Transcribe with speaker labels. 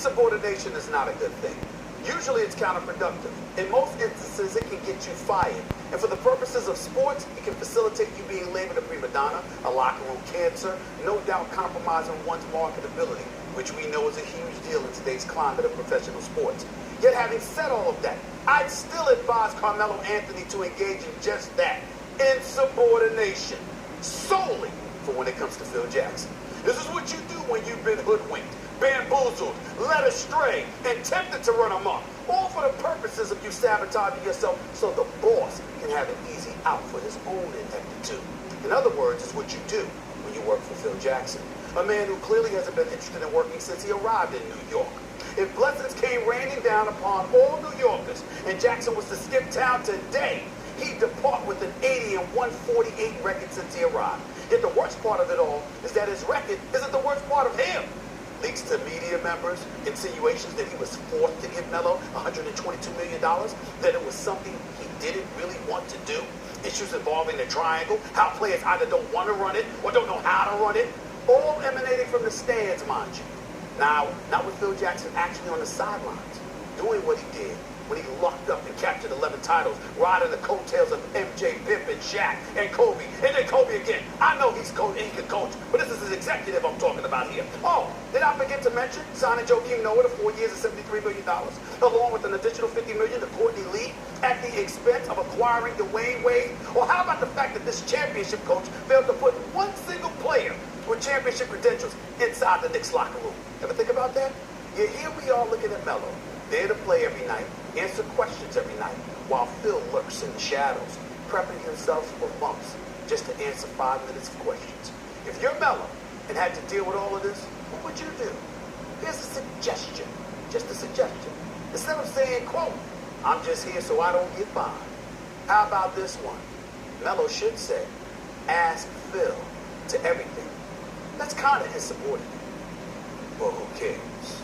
Speaker 1: Insubordination is not a good thing. Usually it's counterproductive. In most instances, it can get you fired. And for the purposes of sports, it can facilitate you being labeled a prima donna, a locker room cancer, no doubt compromising one's marketability, which we know is a huge deal in today's climate of professional sports. Yet having said all of that, I'd still advise Carmelo Anthony to engage in just that, insubordination, solely for when it comes to Phil Jackson. This is what you do when you've been hoodwinked, bamboozled, led astray, and tempted to run amok, all for the purposes of you sabotaging yourself so the boss can have an easy out for his own ineptitude. In other words, it's what you do when you work for Phil Jackson, a man who clearly hasn't been interested in working since he arrived in New York. If blessings came raining down upon all New Yorkers and Jackson was to skip town today, he'd depart with an 80 and 148 record since he arrived. Yet the worst part of it all is that his record isn't the worst part of him. Leaks to media members, insinuations that he was forced to give Melo $122 million, that it was something he didn't really want to do, issues involving the triangle, how players either don't want to run it or don't know how to run it, all emanating from the stands, mind you. Now, not with Phil Jackson actually on the sidelines, doing what he did when he locked up and captured 11 titles, riding the coattails of MJ, Pip, and Shaq, and Kobe, and then Kobe again. I know he's coach and he can coach, but this is his executive I'm talking about here. Oh, did I forget to mention signing Joakim Noah to 4 years and $73 million, along with an additional $50 million to Courtney Lee at the expense of acquiring Dwayne Wade? Or how about the fact that this championship coach failed to put one single player with championship credentials inside the Knicks locker room? Ever think about that? Yeah, here we are looking at Melo, there to play every night, answer questions every night, while Phil lurks in the shadows, prepping himself for months just to answer 5 minutes of questions. If you're Melo and had to deal with all of this, what would you do? Here's a suggestion, just a suggestion. Instead of saying, quote, "I'm just here so I don't get fined," how about this one? Melo should say, "Ask Phil to everything." That's kind of insubordinate. Well, who cares?